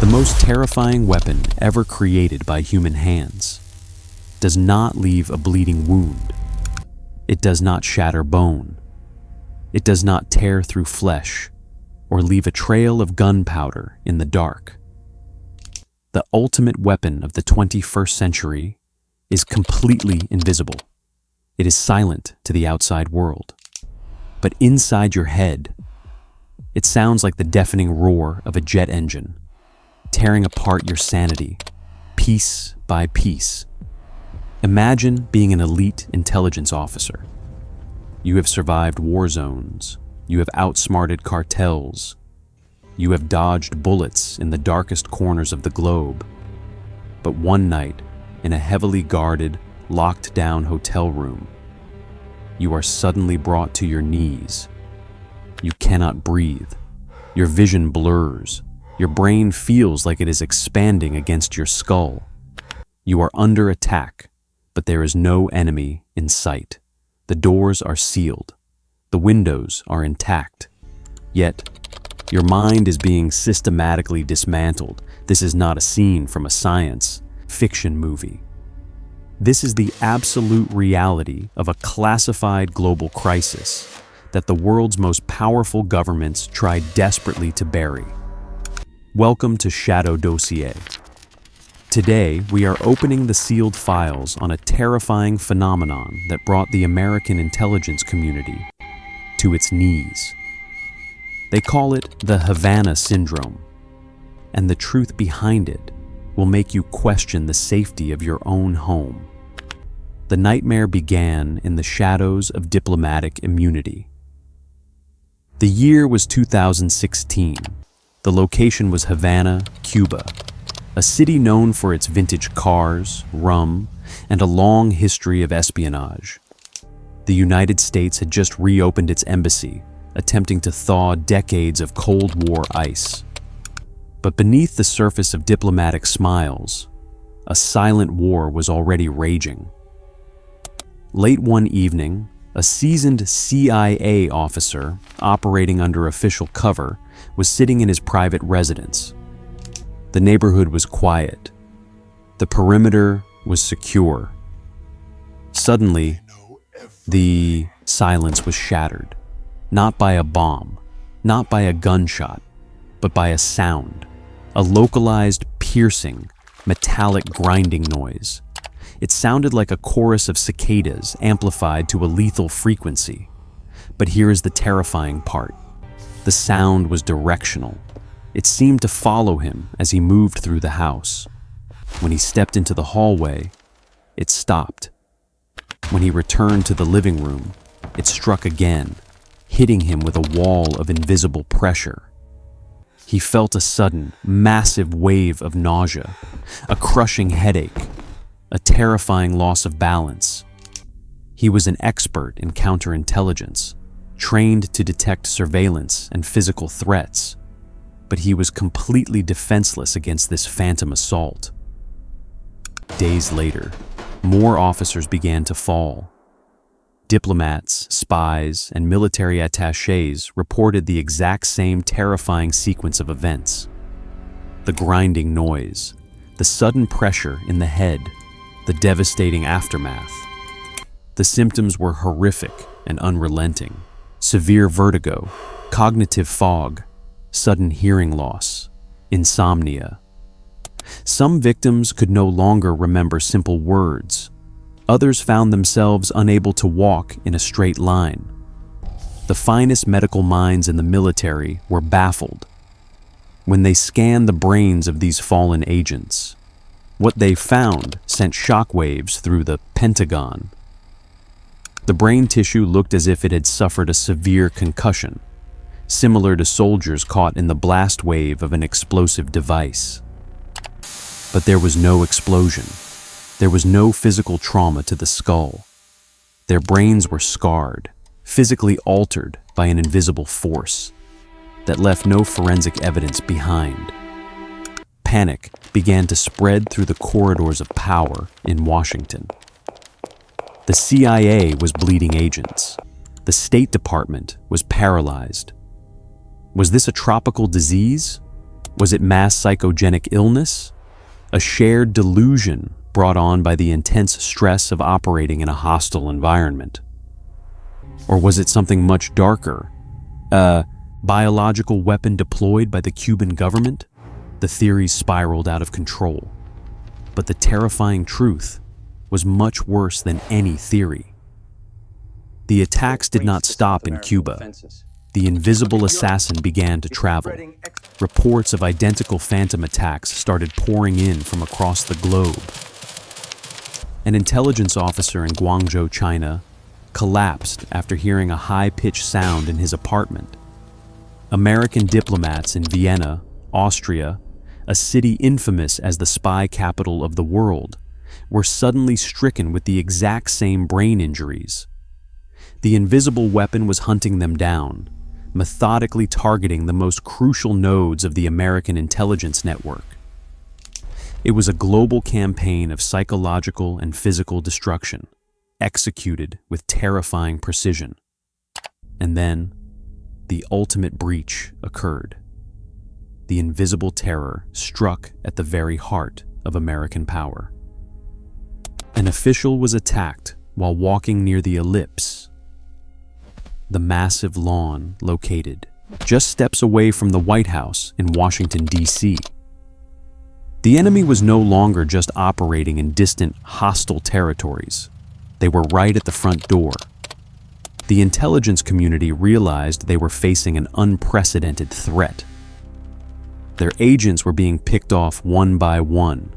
The most terrifying weapon ever created by human hands does not leave a bleeding wound. It does not shatter bone. It does not tear through flesh or leave a trail of gunpowder in the dark. The ultimate weapon of the 21st century is completely invisible. It is silent to the outside world. But inside your head, it sounds like the deafening roar of a jet engine, tearing apart your sanity, piece by piece. Imagine being an elite intelligence officer. You have survived war zones. You have outsmarted cartels. You have dodged bullets in the darkest corners of the globe. But one night, in a heavily guarded, locked-down hotel room, you are suddenly brought to your knees. You cannot breathe. Your vision blurs. Your brain feels like it is expanding against your skull. You are under attack, but there is no enemy in sight. The doors are sealed. The windows are intact. Yet, your mind is being systematically dismantled. This is not a scene from a science fiction movie. This is the absolute reality of a classified global crisis that the world's most powerful governments try desperately to bury. Welcome to Shadow Dossier. Today, we are opening the sealed files on a terrifying phenomenon that brought the American intelligence community to its knees. They call it the Havana Syndrome, and the truth behind it will make you question the safety of your own home. The nightmare began in the shadows of diplomatic immunity. The year was 2016. The location was Havana, Cuba, a city known for its vintage cars, rum, and a long history of espionage. The United States had just reopened its embassy, attempting to thaw decades of Cold War ice. But beneath the surface of diplomatic smiles, a silent war was already raging. Late one evening, a seasoned CIA officer operating under official cover was sitting in his private residence. The neighborhood was quiet. The perimeter was secure. Suddenly, the silence was shattered, not by a bomb, not by a gunshot, but by a sound, a localized, piercing, metallic grinding noise. It sounded like a chorus of cicadas amplified to a lethal frequency. But here is the terrifying part. The sound was directional. It seemed to follow him as he moved through the house. When he stepped into the hallway, it stopped. When he returned to the living room, it struck again, hitting him with a wall of invisible pressure. He felt a sudden, massive wave of nausea, a crushing headache, a terrifying loss of balance. He was an expert in counterintelligence, trained to detect surveillance and physical threats, but he was completely defenseless against this phantom assault. Days later, more officers began to fall. Diplomats, spies, and military attachés reported the exact same terrifying sequence of events. The grinding noise, the sudden pressure in the head, the devastating aftermath. The symptoms were horrific and unrelenting. Severe vertigo, cognitive fog, sudden hearing loss, insomnia. Some victims could no longer remember simple words. Others found themselves unable to walk in a straight line. The finest medical minds in the military were baffled. When they scanned the brains of these fallen agents, what they found sent shockwaves through the Pentagon. The brain tissue looked as if it had suffered a severe concussion, similar to soldiers caught in the blast wave of an explosive device. But there was no explosion. There was no physical trauma to the skull. Their brains were scarred, physically altered by an invisible force that left no forensic evidence behind. Panic began to spread through the corridors of power in Washington. The CIA was bleeding agents. The State Department was paralyzed. Was this a tropical disease? Was it mass psychogenic illness? A shared delusion brought on by the intense stress of operating in a hostile environment? Or was it something much darker? A biological weapon deployed by the Cuban government? The theories spiraled out of control. But the terrifying truth was much worse than any theory. The attacks did not stop in Cuba. The invisible assassin began to travel. Reports of identical phantom attacks started pouring in from across the globe. An intelligence officer in Guangzhou, China, collapsed after hearing a high-pitched sound in his apartment. American diplomats in Vienna, Austria, a city infamous as the spy capital of the world, were suddenly stricken with the exact same brain injuries. The invisible weapon was hunting them down, methodically targeting the most crucial nodes of the American intelligence network. It was a global campaign of psychological and physical destruction, executed with terrifying precision. And then, the ultimate breach occurred. The invisible terror struck at the very heart of American power. An official was attacked while walking near the Ellipse, the massive lawn located just steps away from the White House in Washington, D.C. The enemy was no longer just operating in distant, hostile territories. They were right at the front door. The intelligence community realized they were facing an unprecedented threat. Their agents were being picked off one by one,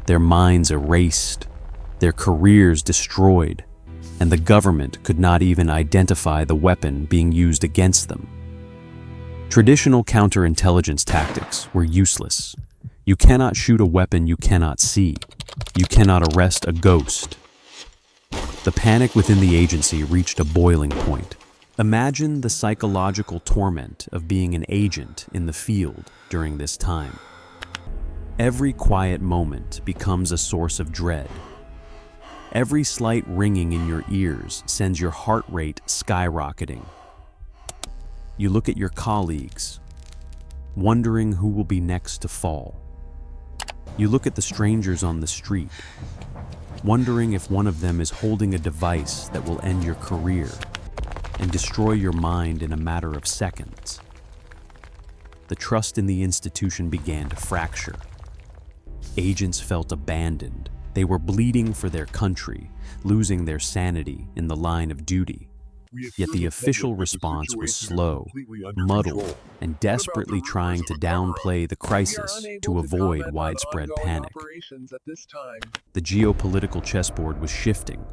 their minds erased, their careers destroyed, and the government could not even identify the weapon being used against them. Traditional counterintelligence tactics were useless. You cannot shoot a weapon you cannot see. You cannot arrest a ghost. The panic within the agency reached a boiling point. Imagine the psychological torment of being an agent in the field during this time. Every quiet moment becomes a source of dread. Every slight ringing in your ears sends your heart rate skyrocketing. You look at your colleagues, wondering who will be next to fall. You look at the strangers on the street, wondering if one of them is holding a device that will end your career and destroy your mind in a matter of seconds. The trust in the institution began to fracture. Agents felt abandoned. They were bleeding for their country, losing their sanity in the line of duty. Yet the official response was slow, muddled, and desperately trying to downplay the crisis to avoid widespread panic. The geopolitical chessboard was shifting,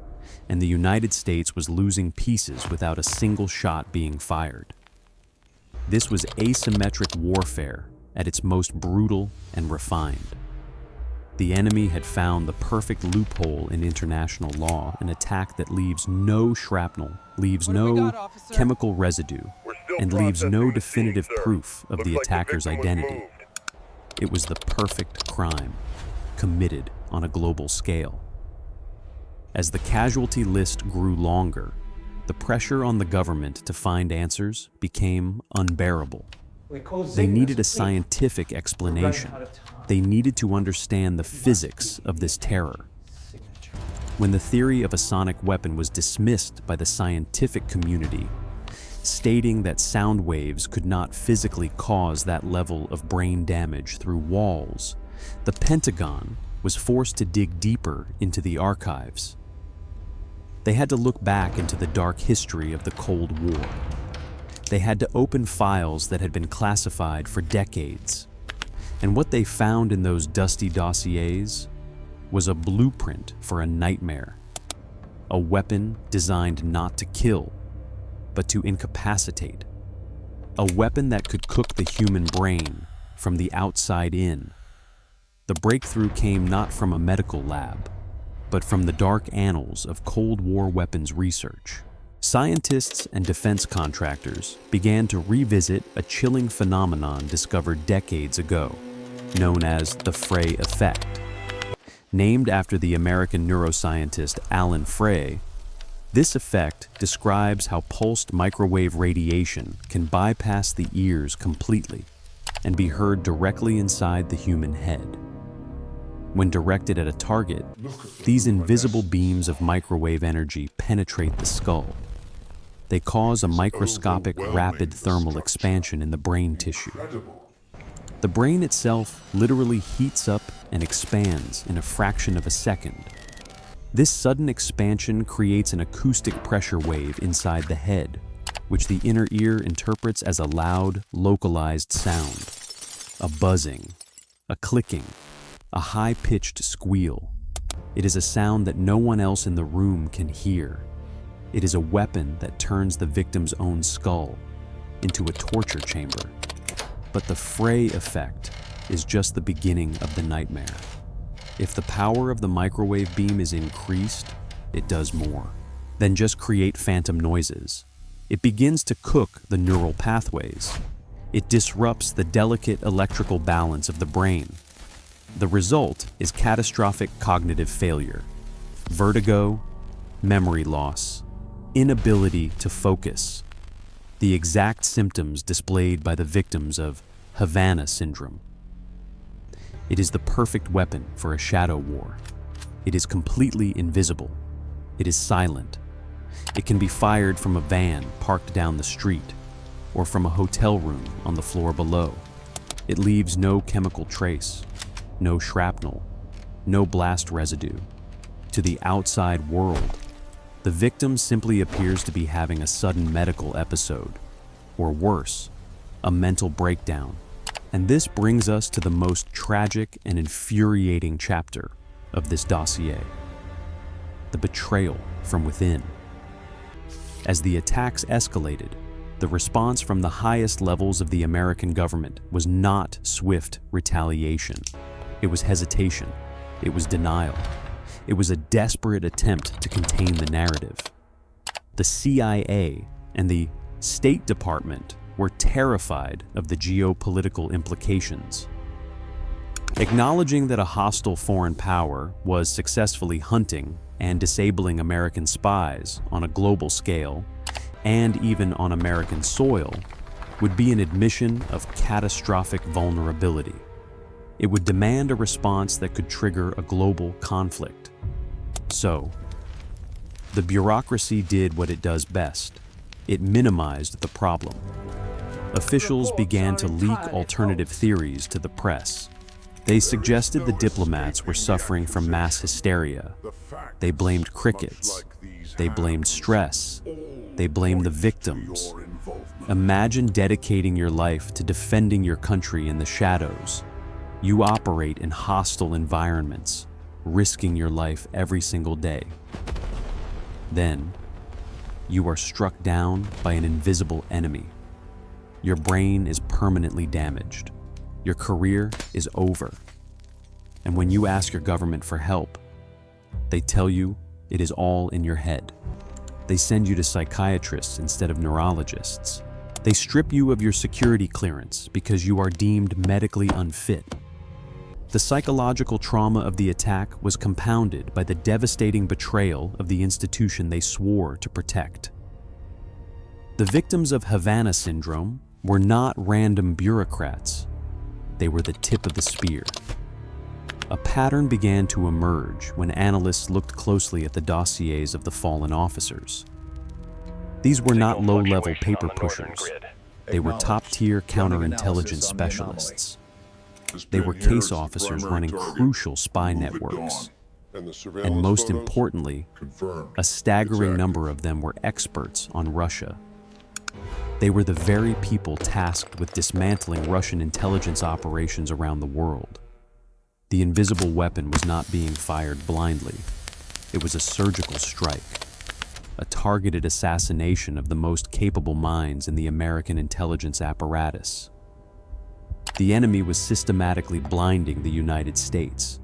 and the United States was losing pieces without a single shot being fired. This was asymmetric warfare at its most brutal and refined. The enemy had found the perfect loophole in international law, an attack that leaves no shrapnel, leaves no chemical residue, and leaves no definitive proof of the attacker's identity. It was the perfect crime, committed on a global scale. As the casualty list grew longer, the pressure on the government to find answers became unbearable. They needed a scientific explanation. They needed to understand the physics of this terror. When the theory of a sonic weapon was dismissed by the scientific community, stating that sound waves could not physically cause that level of brain damage through walls, the Pentagon was forced to dig deeper into the archives. They had to look back into the dark history of the Cold War. They had to open files that had been classified for decades. And what they found in those dusty dossiers was a blueprint for a nightmare. A weapon designed not to kill, but to incapacitate. A weapon that could cook the human brain from the outside in. The breakthrough came not from a medical lab, but from the dark annals of Cold War weapons research. Scientists and defense contractors began to revisit a chilling phenomenon discovered decades ago, known as the Frey Effect. Named after the American neuroscientist Alan Frey, this effect describes how pulsed microwave radiation can bypass the ears completely, and be heard directly inside the human head. When directed at a target, these invisible beams of microwave energy penetrate the skull. They cause a microscopic, rapid thermal expansion in the brain tissue. The brain itself literally heats up and expands in a fraction of a second. This sudden expansion creates an acoustic pressure wave inside the head, which the inner ear interprets as a loud, localized sound. A buzzing, a clicking, a high-pitched squeal. It is a sound that no one else in the room can hear. It is a weapon that turns the victim's own skull into a torture chamber. But the Frey Effect is just the beginning of the nightmare. If the power of the microwave beam is increased, it does more than just create phantom noises. It begins to cook the neural pathways. It disrupts the delicate electrical balance of the brain. The result is catastrophic cognitive failure, vertigo, memory loss, inability to focus, the exact symptoms displayed by the victims of Havana Syndrome. It is the perfect weapon for a shadow war. It is completely invisible. It is silent. It can be fired from a van parked down the street or from a hotel room on the floor below. It leaves no chemical trace, no shrapnel, no blast residue. To the outside world, the victim simply appears to be having a sudden medical episode, or worse, a mental breakdown. And this brings us to the most tragic and infuriating chapter of this dossier: the betrayal from within. As the attacks escalated, the response from the highest levels of the American government was not swift retaliation. It was hesitation. It was denial. It was a desperate attempt to contain the narrative. The CIA and the State Department were terrified of the geopolitical implications. Acknowledging that a hostile foreign power was successfully hunting and disabling American spies on a global scale, and even on American soil, would be an admission of catastrophic vulnerability. It would demand a response that could trigger a global conflict. So, the bureaucracy did what it does best. It minimized the problem. Officials began to leak alternative theories to the press. They suggested the diplomats were suffering from mass hysteria. They blamed crickets. They blamed stress. They blamed the victims. Imagine dedicating your life to defending your country in the shadows. You operate in hostile environments, risking your life every single day. Then, you are struck down by an invisible enemy. Your brain is permanently damaged. Your career is over. And when you ask your government for help, they tell you it is all in your head. They send you to psychiatrists instead of neurologists. They strip you of your security clearance because you are deemed medically unfit. The psychological trauma of the attack was compounded by the devastating betrayal of the institution they swore to protect. The victims of Havana Syndrome were not random bureaucrats. They were the tip of the spear. A pattern began to emerge when analysts looked closely at the dossiers of the fallen officers. These were not low-level paper pushers. They were top-tier counterintelligence specialists. They were case officers running crucial spy networks. And most importantly, a staggering number of them were experts on Russia. They were the very people tasked with dismantling Russian intelligence operations around the world. The invisible weapon was not being fired blindly. It was a surgical strike, a targeted assassination of the most capable minds in the American intelligence apparatus. The enemy was systematically blinding the United States,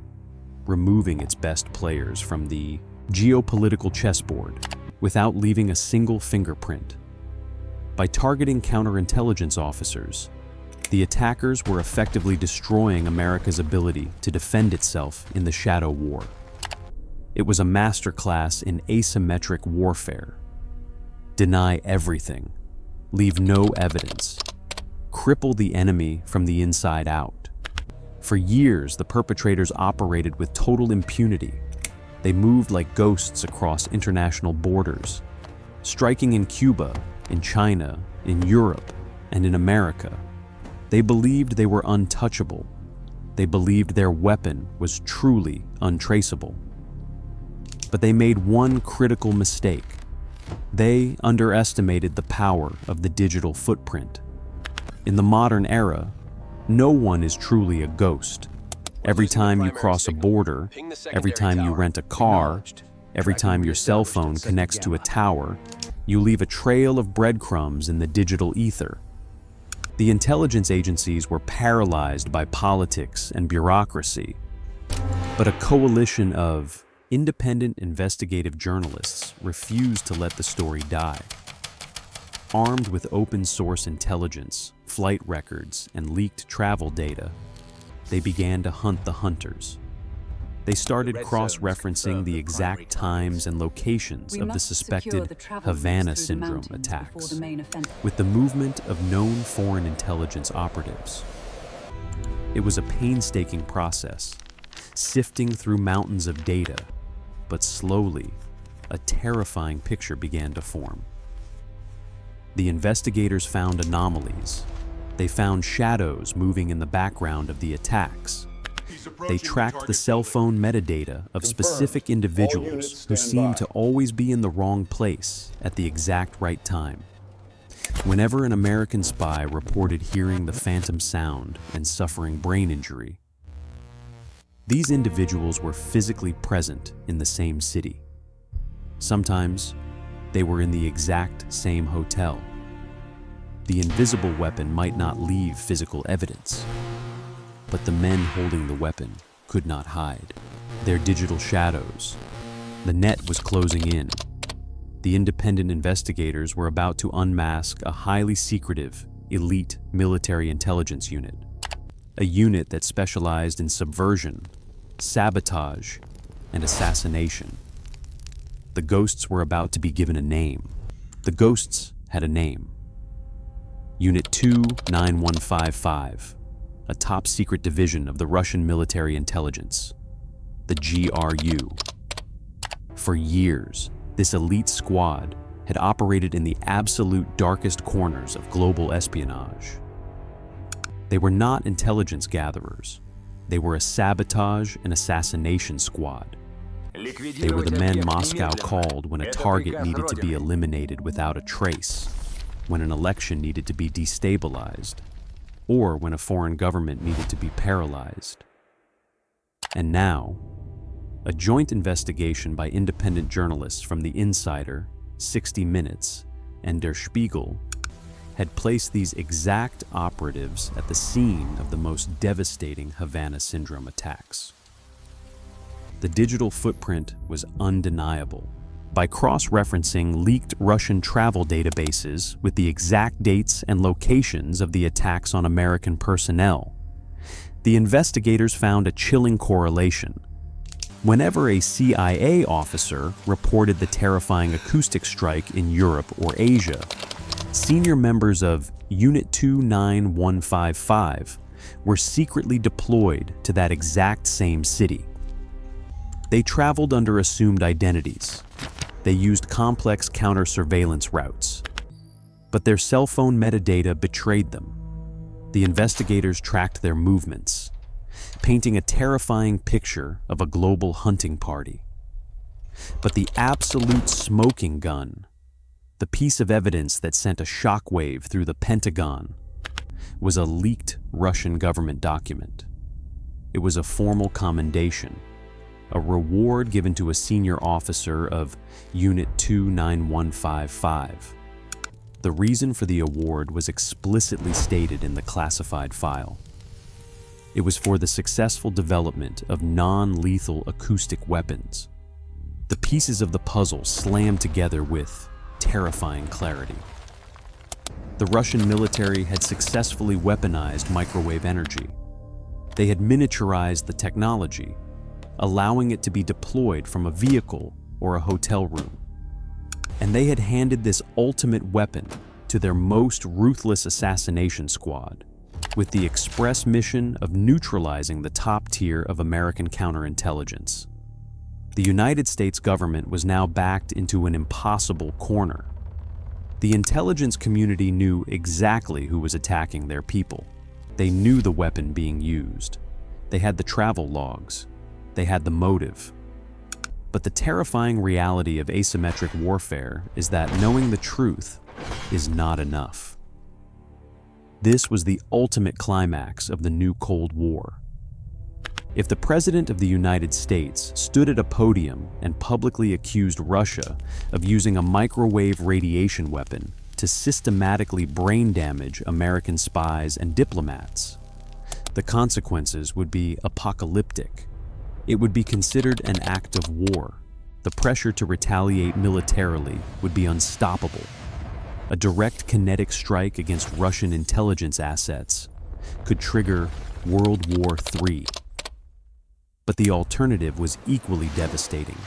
removing its best players from the geopolitical chessboard without leaving a single fingerprint. By targeting counterintelligence officers, the attackers were effectively destroying America's ability to defend itself in the shadow war. It was a masterclass in asymmetric warfare. Deny everything. Leave no evidence. cripple the enemy from the inside out. For years, the perpetrators operated with total impunity. They moved like ghosts across international borders, striking in Cuba, in China, in Europe, and in America. They believed they were untouchable. They believed their weapon was truly untraceable. But they made one critical mistake. They underestimated the power of the digital footprint. In the modern era, no one is truly a ghost. Every time you cross a border, every time you rent a car, every time your cell phone connects to a tower, you leave a trail of breadcrumbs in the digital ether. The intelligence agencies were paralyzed by politics and bureaucracy, but a coalition of independent investigative journalists refused to let the story die. Armed with open-source intelligence, flight records, and leaked travel data, they began to hunt the hunters. They started cross-referencing the exact times and locations of the suspected Havana Syndrome attacks with the movement of known foreign intelligence operatives. It was a painstaking process, sifting through mountains of data, but slowly, a terrifying picture began to form. The investigators found anomalies. They found shadows moving in the background of the attacks. They tracked the cell phone metadata of specific individuals who seemed to always be in the wrong place at the exact right time. Whenever an American spy reported hearing the phantom sound and suffering brain injury, these individuals were physically present in the same city. Sometimes, they were in the exact same hotel. The invisible weapon might not leave physical evidence, but the men holding the weapon could not hide. Their digital shadows. The net was closing in. The independent investigators were about to unmask a highly secretive, elite military intelligence unit. A unit that specialized in subversion, sabotage, and assassination. The ghosts were about to be given a name. The ghosts had a name. Unit 29155, a top-secret division of the Russian military intelligence, the GRU. For years, this elite squad had operated in the absolute darkest corners of global espionage. They were not intelligence gatherers. They were a sabotage and assassination squad. They were the men Moscow called when a target needed to be eliminated without a trace, when an election needed to be destabilized, or when a foreign government needed to be paralyzed. And now, a joint investigation by independent journalists from The Insider, 60 Minutes, and Der Spiegel had placed these exact operatives at the scene of the most devastating Havana Syndrome attacks. The digital footprint was undeniable. By cross-referencing leaked Russian travel databases with the exact dates and locations of the attacks on American personnel, the investigators found a chilling correlation. Whenever a CIA officer reported the terrifying acoustic strike in Europe or Asia, senior members of Unit 29155 were secretly deployed to that exact same city. They traveled under assumed identities. They used complex counter-surveillance routes. But their cell phone metadata betrayed them. The investigators tracked their movements, painting a terrifying picture of a global hunting party. But the absolute smoking gun, the piece of evidence that sent a shockwave through the Pentagon, was a leaked Russian government document. It was a formal commendation, a reward given to a senior officer of Unit 29155. The reason for the award was explicitly stated in the classified file. It was for the successful development of non-lethal acoustic weapons. The pieces of the puzzle slammed together with terrifying clarity. The Russian military had successfully weaponized microwave energy. They had miniaturized the technology, allowing it to be deployed from a vehicle or a hotel room. And they had handed this ultimate weapon to their most ruthless assassination squad, with the express mission of neutralizing the top tier of American counterintelligence. The United States government was now backed into an impossible corner. The intelligence community knew exactly who was attacking their people. They knew the weapon being used. They had the travel logs. They had the motive. But the terrifying reality of asymmetric warfare is that knowing the truth is not enough. This was the ultimate climax of the new Cold War. If the President of the United States stood at a podium and publicly accused Russia of using a microwave radiation weapon to systematically brain damage American spies and diplomats, the consequences would be apocalyptic. It would be considered an act of war. The pressure to retaliate militarily would be unstoppable. A direct kinetic strike against Russian intelligence assets could trigger World War III. But the alternative was equally devastating.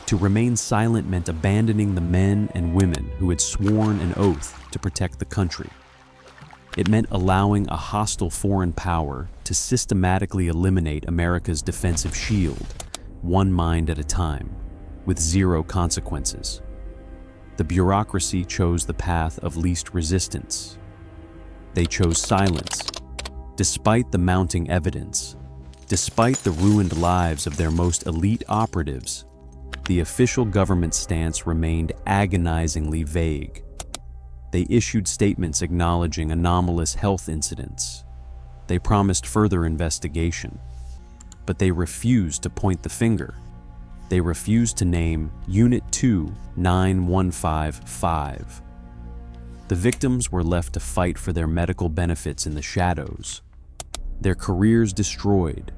To remain silent meant abandoning the men and women who had sworn an oath to protect the country. It meant allowing a hostile foreign power to systematically eliminate America's defensive shield, one mind at a time, with zero consequences. The bureaucracy chose the path of least resistance. They chose silence, despite the mounting evidence. Despite the ruined lives of their most elite operatives, the official government stance remained agonizingly vague. They issued statements acknowledging anomalous health incidents. They promised further investigation, but they refused to point the finger. They refused to name Unit 2-9155. The victims were left to fight for their medical benefits in the shadows, their careers destroyed,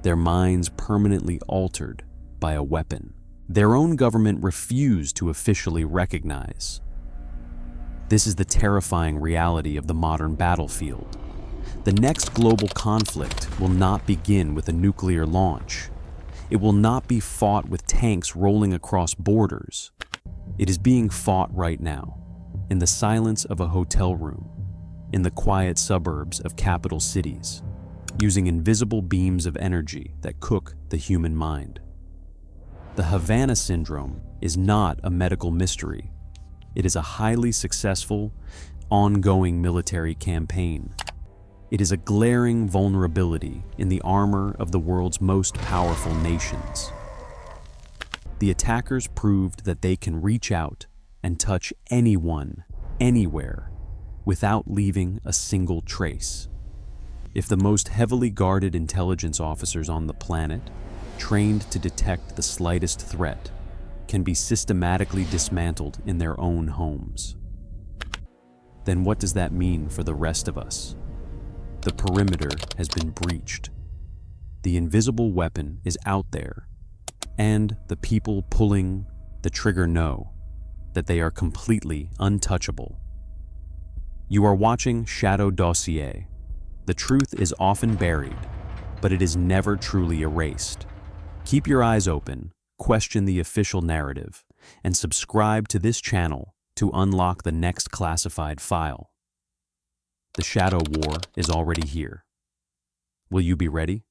their minds permanently altered by a weapon their own government refused to officially recognize. This is the terrifying reality of the modern battlefield. The next global conflict will not begin with a nuclear launch. It will not be fought with tanks rolling across borders. It is being fought right now, in the silence of a hotel room, in the quiet suburbs of capital cities, using invisible beams of energy that cook the human mind. The Havana Syndrome is not a medical mystery. It is a highly successful, ongoing military campaign. It is a glaring vulnerability in the armor of the world's most powerful nations. The attackers proved that they can reach out and touch anyone, anywhere, without leaving a single trace. If the most heavily guarded intelligence officers on the planet, trained to detect the slightest threat, can be systematically dismantled in their own homes, then what does that mean for the rest of us? The perimeter has been breached. The invisible weapon is out there, and the people pulling the trigger know that they are completely untouchable. You are watching Shadow Dossier. The truth is often buried, but it is never truly erased. Keep your eyes open, question the official narrative, and subscribe to this channel to unlock the next classified file. The Shadow War is already here. Will you be ready?